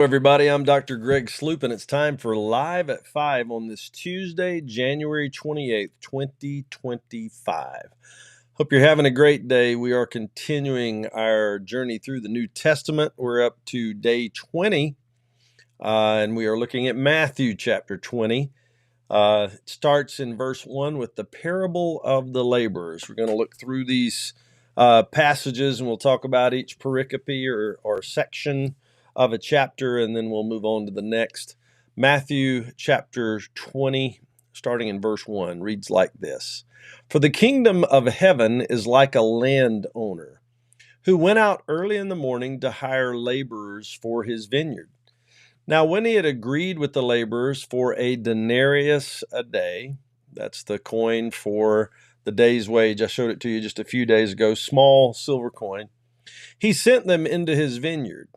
Everybody, I'm Dr. Greg Sloop, and it's time for Live at 5 on this Tuesday, January 28th, 2025. Hope you're having a great day. We are continuing our journey through the New Testament. We're up to day 20, and we are looking at Matthew chapter 20. It starts in verse 1 with the parable of the laborers. We're going to look through these passages, and we'll talk about each pericope or section of a chapter, and then we'll move on to the next. Matthew chapter 20, starting in verse 1, reads like this. For the kingdom of heaven is like a landowner who went out early in the morning to hire laborers for his vineyard. Now, when he had agreed with the laborers for a denarius a day, that's the coin for the day's wage. I showed it to you just a few days ago, small silver coin. He sent them into his vineyard.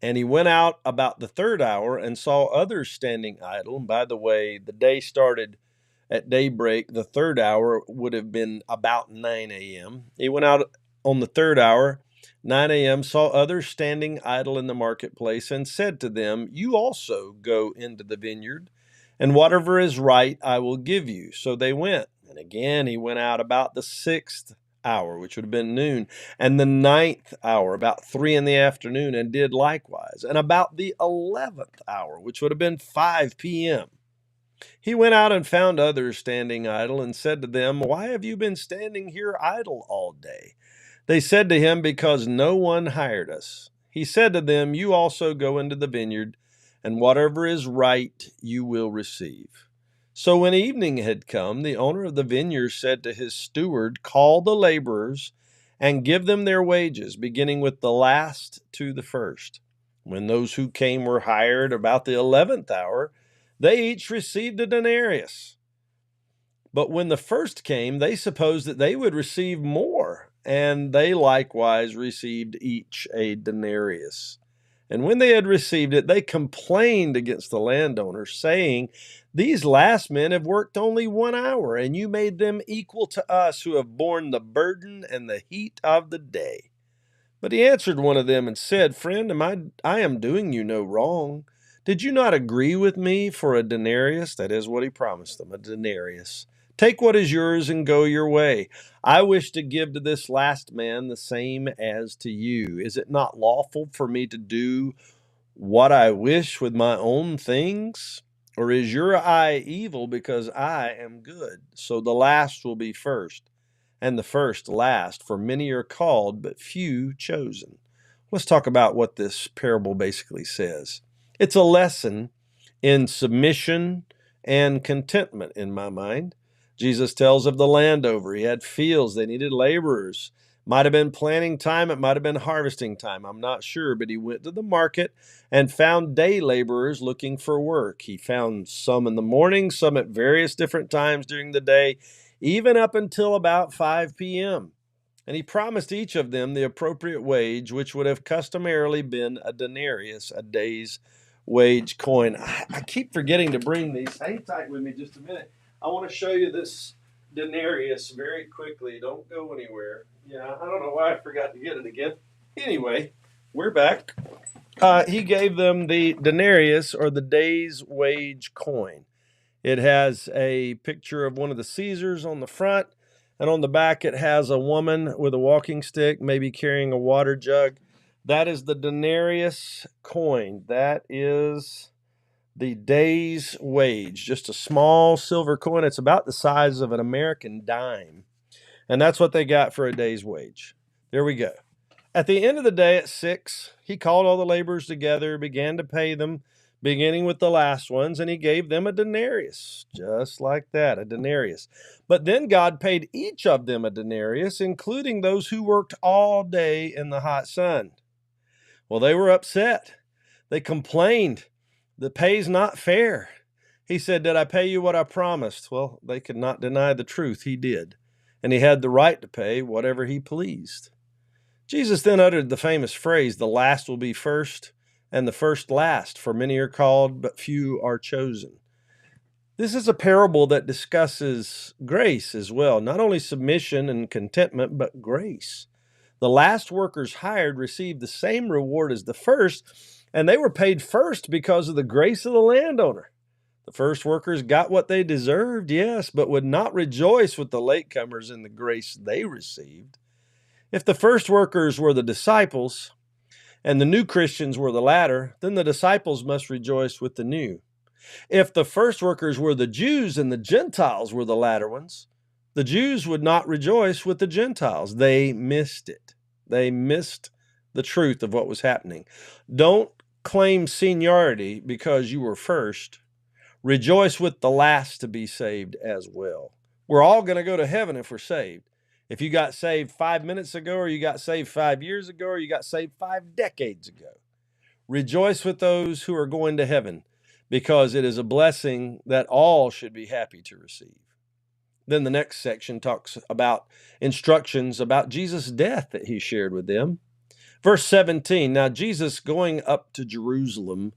And he went out about the third hour and saw others standing idle. And by the way, the day started at daybreak. The third hour would have been about 9 a.m. He went out on the third hour, 9 a.m., saw others standing idle in the marketplace, and said to them, You also go into the vineyard, and whatever is right I will give you. So they went. And again he went out about the sixth hour, which would have been noon, and the ninth hour, about 3 p.m, and did likewise. And about the 11th hour, which would have been 5 p.m., he went out and found others standing idle, and said to them, Why have you been standing here idle all day? They said to him, Because no one hired us. He said to them, You also go into the vineyard, and whatever is right you will receive. So when evening had come, the owner of the vineyard said to his steward, Call the laborers and give them their wages, beginning with the last to the first. When those who came were hired about the 11th hour, they each received a denarius. But when the first came, they supposed that they would receive more, and they likewise received each a denarius. And when they had received it, they complained against the landowner, saying, These last men have worked only 1 hour, and you made them equal to us who have borne the burden and the heat of the day. But he answered one of them and said, Friend, I am doing you no wrong. Did you not agree with me for a denarius? That is what he promised them, a denarius. Take what is yours and go your way. I wish to give to this last man the same as to you. Is it not lawful for me to do what I wish with my own things? Or is your eye evil because I am good? So the last will be first, and the first last, for many are called, but few chosen. Let's talk about what this parable basically says. It's a lesson in submission and contentment in my mind. Jesus tells of the landowner. He had fields. They needed laborers. Might have been planting time. It might have been harvesting time. I'm not sure. But he went to the market and found day laborers looking for work. He found some in the morning, some at various different times during the day, even up until about 5 p.m. And he promised each of them the appropriate wage, which would have customarily been a denarius, a day's wage coin. I keep forgetting to bring these. Hang tight with me just a minute. I want to show you this denarius very quickly. Don't go anywhere. Yeah, I don't know why I forgot to get it again. Anyway, we're back. He gave them the denarius, or the day's wage coin. It has a picture of one of the Caesars on the front, and on the back it has a woman with a walking stick, maybe carrying a water jug. That is the denarius coin. That is the day's wage, just a small silver coin. It's about the size of an American dime. And that's what they got for a day's wage. There we go. At the end of the day at 6, he called all the laborers together, began to pay them, beginning with the last ones, and he gave them a denarius, just like that, a denarius. But then God paid each of them a denarius, including those who worked all day in the hot sun. Well, they were upset. They complained. The pay's not fair. He said, Did I pay you what I promised? Well, they could not deny the truth. He did. And he had the right to pay whatever he pleased. Jesus then uttered the famous phrase, The last will be first, and the first last, for many are called, but few are chosen. This is a parable that discusses grace as well, not only submission and contentment, but grace. The last workers hired received the same reward as the first, And they were paid first because of the grace of the landowner. The first workers got what they deserved, yes, but would not rejoice with the latecomers in the grace they received. If the first workers were the disciples and the new Christians were the latter, then the disciples must rejoice with the new. If the first workers were the Jews and the Gentiles were the latter ones, the Jews would not rejoice with the Gentiles. They missed it. They missed the truth of what was happening. Don't claim seniority because you were first. Rejoice with the last to be saved as well. We're all going to go to heaven if we're saved. If you got saved 5 minutes ago, or you got saved 5 years ago, or you got saved 5 decades ago, rejoice with those who are going to heaven, because it is a blessing that all should be happy to receive. Then the next section talks about instructions about Jesus' death that he shared with them. Verse 17, now Jesus, going up to Jerusalem,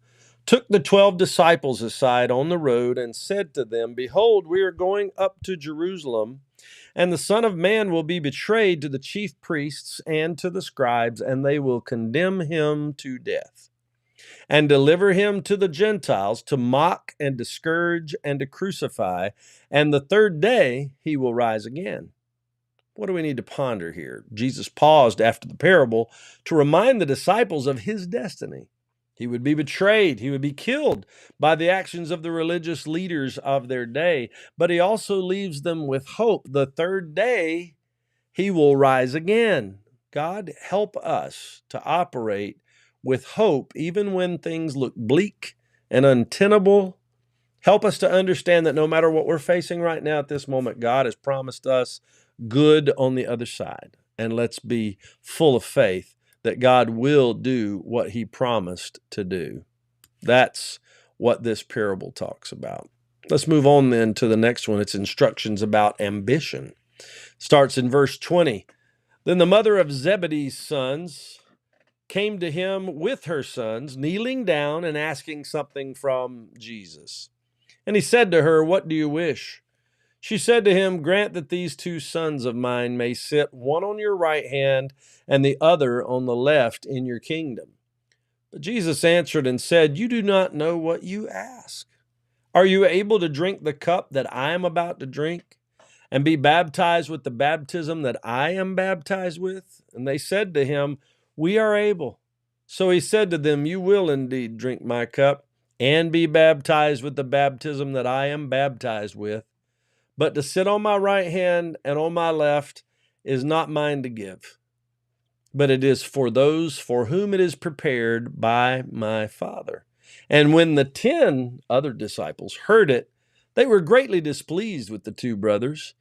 took the 12 disciples aside on the road and said to them, behold, we are going up to Jerusalem, and the Son of Man will be betrayed to the chief priests and to the scribes, and they will condemn him to death and deliver him to the Gentiles to mock and to scourge and to crucify, and the third day he will rise again. What do we need to ponder here? Jesus paused after the parable to remind the disciples of his destiny. He would be betrayed. He would be killed by the actions of the religious leaders of their day. But he also leaves them with hope. The third day, he will rise again. God, help us to operate with hope, even when things look bleak and untenable. Help us to understand that no matter what we're facing right now at this moment, God has promised us good on the other side. And let's be full of faith that God will do what he promised to do. That's what this parable talks about. Let's move on then to the next one. It's instructions about ambition. Starts in verse 20. Then the mother of Zebedee's sons came to him with her sons, kneeling down and asking something from Jesus. And he said to her, what do you wish? She said to him, grant that these 2 sons of mine may sit, one on your right hand and the other on the left in your kingdom. But Jesus answered and said, you do not know what you ask. Are you able to drink the cup that I am about to drink and be baptized with the baptism that I am baptized with? And they said to him, we are able. So he said to them, you will indeed drink my cup and be baptized with the baptism that I am baptized with. But to sit on my right hand and on my left is not mine to give, but it is for those for whom it is prepared by my Father. And when the 10 other disciples heard it, they were greatly displeased with the 2 brothers.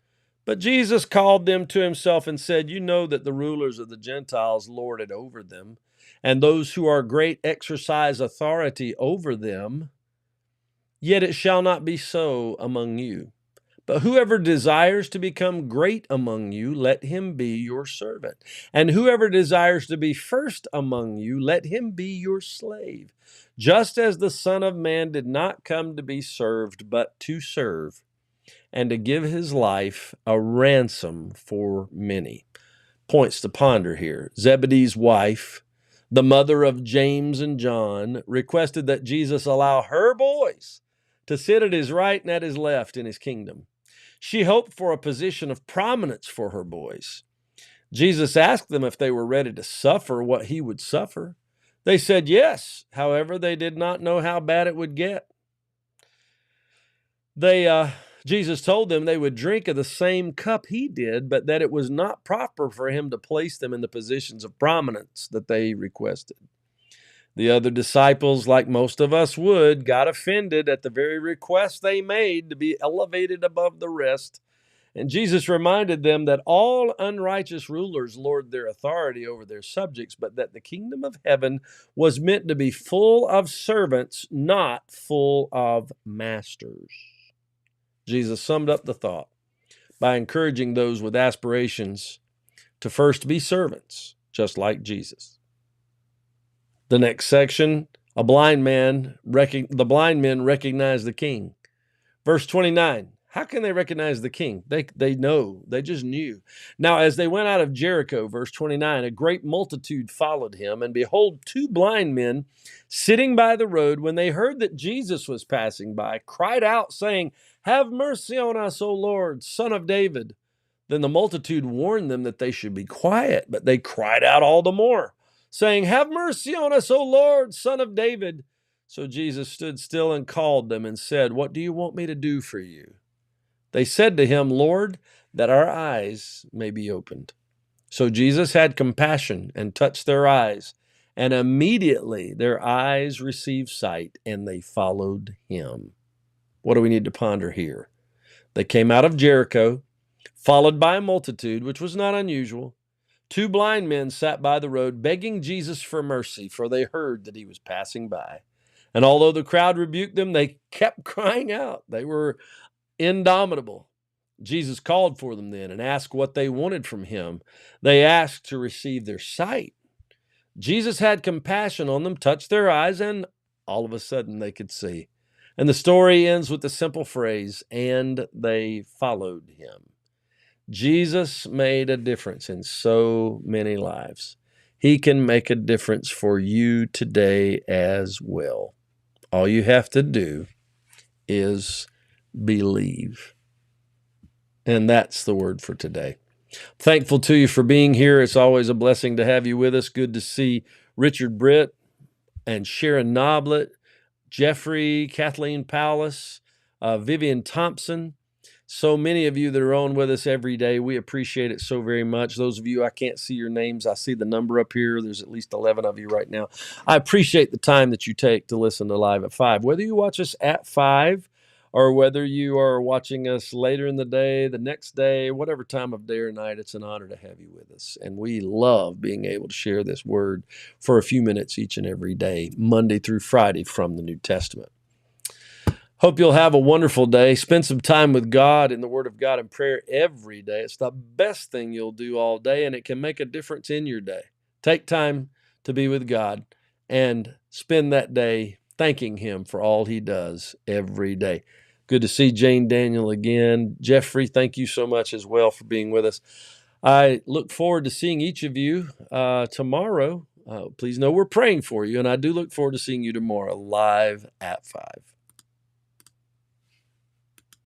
But Jesus called them to himself and said, you know that the rulers of the Gentiles lord it over them, and those who are great exercise authority over them. Yet it shall not be so among you. But whoever desires to become great among you, let him be your servant. And whoever desires to be first among you, let him be your slave. Just as the Son of Man did not come to be served, but to serve, and to give his life a ransom for many. Points to ponder here. Zebedee's wife, the mother of James and John, requested that Jesus allow her boys to sit at his right and at his left in his kingdom. She hoped for a position of prominence for her boys. Jesus asked them if they were ready to suffer what he would suffer. They said yes. However, they did not know how bad it would get. Jesus told them they would drink of the same cup he did, but that it was not proper for him to place them in the positions of prominence that they requested. The other disciples, like most of us would, got offended at the very request they made to be elevated above the rest. And Jesus reminded them that all unrighteous rulers lord their authority over their subjects, but that the kingdom of heaven was meant to be full of servants, not full of masters. Jesus summed up the thought by encouraging those with aspirations to first be servants, just like Jesus. The next section, the blind men recognize the king. Verse 29, How can they recognize the king? They know. They just knew. Now, as they went out of Jericho, verse 29, a great multitude followed him, and behold, two blind men sitting by the road, when they heard that Jesus was passing by, cried out, saying, Have mercy on us, O Lord, Son of David. Then the multitude warned them that they should be quiet, but they cried out all the more, saying, Have mercy on us, O Lord, Son of David. So Jesus stood still and called them and said, What do you want me to do for you? They said to him, Lord, that our eyes may be opened. So Jesus had compassion and touched their eyes, and immediately their eyes received sight, and they followed him. What do we need to ponder here? They came out of Jericho, followed by a multitude, which was not unusual. Two blind men sat by the road, begging Jesus for mercy, for they heard that he was passing by. And although the crowd rebuked them, they kept crying out. They were indomitable. Jesus called for them then and asked what they wanted from him. They asked to receive their sight. Jesus had compassion on them, touched their eyes, and all of a sudden they could see. And the story ends with the simple phrase, and they followed him. Jesus made a difference in so many lives. He can make a difference for you today as well. All you have to do is believe. And that's the word for today. Thankful to you for being here. It's always a blessing to have you with us. Good to see Richard Britt and Sharon Noblet, Jeffrey, Kathleen Powlis, Vivian Thompson. So many of you that are on with us every day. We appreciate it so very much. Those of you, I can't see your names. I see the number up here. There's at least 11 of you right now. I appreciate the time that you take to listen to Live at 5. Whether you watch us at 5 or whether you are watching us later in the day, the next day, whatever time of day or night, it's an honor to have you with us. And we love being able to share this word for a few minutes each and every day, Monday through Friday from the New Testament. Hope you'll have a wonderful day. Spend some time with God in the Word of God and prayer every day. It's the best thing you'll do all day, and it can make a difference in your day. Take time to be with God and spend that day thanking Him for all He does every day. Good to see Jane Daniel again. Jeffrey, thank you so much as well for being with us. I look forward to seeing each of you tomorrow. Please know we're praying for you, and I do look forward to seeing you tomorrow live at 5.